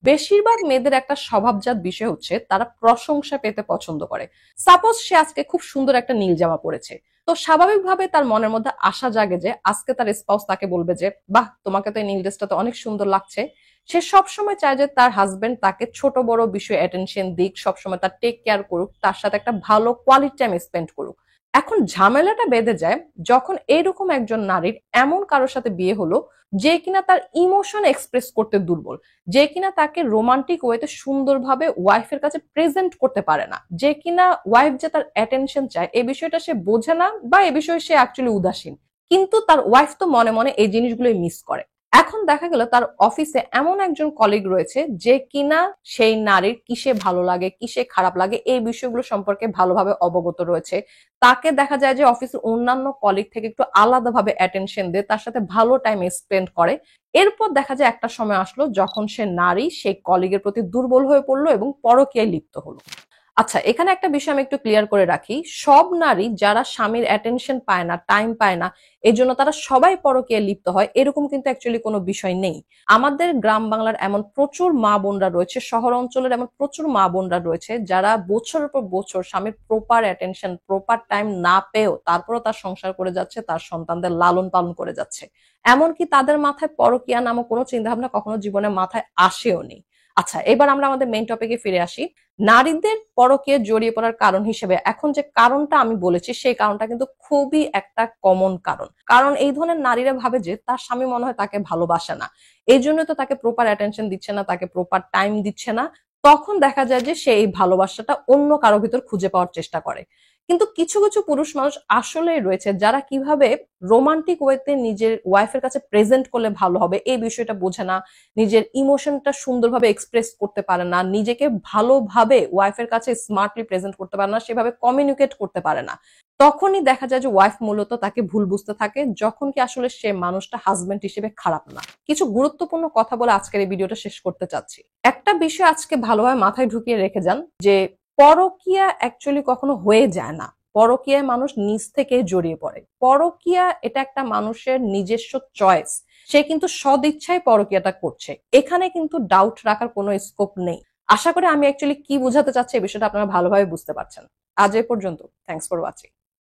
বেশিরভাগ মেয়েদের একটা স্বভাবজাত বিষয় হচ্ছে তারা প্রশংসা পেতে পছন্দ করে। সাপোজ সে আজকে খুব সুন্দর একটা নীল জামা পরেছে, তো স্বাভাবিকভাবে তার মনের মধ্যে আশা জাগে যে আজকে তার স্পাউস তাকে বলবে যে বাহ, তোমাকে তো এই নীল ড্রেসটা তো অনেক সুন্দর লাগছে। সে সবসময় চায় যে তার হাজবেন্ড তাকে ছোট বড় বিষয়ে অ্যাটেনশন দিক, সবসময় তার টেক কেয়ার করুক, তার সাথে একটা ভালো কোয়ালিটি টাইম স্পেন্ড করুক। এখন ঝামেলাটা বেঁধে যায় যখন এইরকম একজন নারীর এমন কারোর সাথে বিয়ে হলো যে কিনা তার ইমোশন এক্সপ্রেস করতে দুর্বল, যে কিনা তাকে রোমান্টিক ওয়েতে সুন্দরভাবে ওয়াইফের কাছে প্রেজেন্ট করতে পারে না, যে কিনা ওয়াইফ যে তার অ্যাটেনশন চায় এই বিষয়টা সে বোঝে না, বা এই বিষয়ে সে অ্যাকচুয়ালি উদাসীন। কিন্তু তার ওয়াইফ তো মনে মনে এই জিনিসগুলোই মিস করে। এখন দেখা গেল তার অফিসে এমন একজন কলিগ রয়েছে যে কিনা সেই নারীর কিসে ভালো লাগে কিসে খারাপ লাগে এই বিষয়গুলো সম্পর্কে ভালোভাবে অবগত রয়েছে। তাকে দেখা যায় যে অফিসের অন্যান্য কলিগ থেকে একটু আলাদাভাবে অ্যাটেনশন দেয়, তার সাথে ভালো টাইম স্পেন্ড করে। এরপর দেখা যায় একটা সময় আসলো যখন সে নারী সেই কলিগের প্রতি দুর্বল হয়ে পড়লো এবং পরকীয়ায় লিপ্ত হলো। আচ্ছা, এখানে একটা বিষয় আমি একটু ক্লিয়ার করে রাখি, সব নারী যারা স্বামীর অ্যাটেনশন পায় না, টাইম পায় না, এই জন্য তারা সবাই পরকীয়ায় লিপ্ত হয় এরকম কিন্তু অ্যাকচুয়ালি কোনো বিষয় নেই। আমাদের গ্রাম বাংলার এমন প্রচুর মা বোনরা রয়েছে, শহর অঞ্চলের এমন প্রচুর মা বোনরা রয়েছে যারা বছরের পর বছর স্বামীর প্রপার অ্যাটেনশন প্রপার টাইম না পেয়েও তারপরও তার সংসার করে যাচ্ছে, তার সন্তানদের লালন পালন করে যাচ্ছে। এমনকি তাদের মাথায় পরকীয়া নামক কোনো চিন্তা ভাবনা কখনো জীবনে মাথায় আসেও নি। আচ্ছা, এবার আমরা আমাদের মেইন টপিকে ফিরে আসি। নারীদের পরকীয়ায় জড়িয়ে পড়ার কারণ হিসেবে এখন যে কারণটা আমি বলেছি সেই কারণটা কিন্তু খুবই একটা কমন কারণ। কারণ এই ধরনের নারীরা ভাবে যে তার স্বামী মনে হয় তাকে ভালোবাসে না, এই জন্য তো তাকে প্রপার অ্যাটেনশন দিচ্ছে না, তাকে প্রপার টাইম দিচ্ছে না। তখন দেখা যায় যে সে এই ভালোবাসাটা অন্য কারো ভিতর খুঁজে পাওয়ার চেষ্টা করে। কিন্তু কিছু কিছু পুরুষ মানুষ আসলেই রয়েছে যারা কিভাবে রোমান্টিক ওয়েতে নিজের ওয়াইফের কাছে প্রেজেন্ট করলে ভালো হবে এই বিষয়টা বোঝে না, নিজের ইমোশনটা সুন্দরভাবে এক্সপ্রেস করতে পারে না, নিজেকে ভালোভাবে ওয়াইফের কাছে স্মার্টলি প্রেজেন্ট করতে পারে না, সেভাবে কমিউনিকেট করতে পারে না। তখনই দেখা যায় যে ওয়াইফ মূলত তাকে ভুল বুঝতে থাকে, যখন কি আসলে সে মানুষটা হাজবেন্ড হিসেবে খারাপ না। কিছু গুরুত্বপূর্ণ কথা বলে আজকের এই ভিডিওটা শেষ করতে চাচ্ছি। একটা বিষয় আজকে ভালোভাবে মাথায় ঢুকিয়ে রেখে যান যে পরকীয়া অ্যাকচুয়ালি কখনো হয়ে যায় না। পরকীয়ায় মানুষ নিজ থেকে জড়িয়ে পড়ে। পরকীয়া এটা একটা মানুষের নিজস্ব চয়েস, সে কিন্তু সদিচ্ছায় পরকীয়াটা করছে, এখানে কিন্তু ডাউট রাখার কোনো স্কোপ নেই। আশা করি আমি অ্যাকচুয়ালি কি বোঝাতে চাচ্ছি এই বিষয়টা আপনারা ভালোভাবে বুঝতে পারছেন। আজ এ পর্যন্ত, থ্যাঙ্কস ফর ওয়াচিং।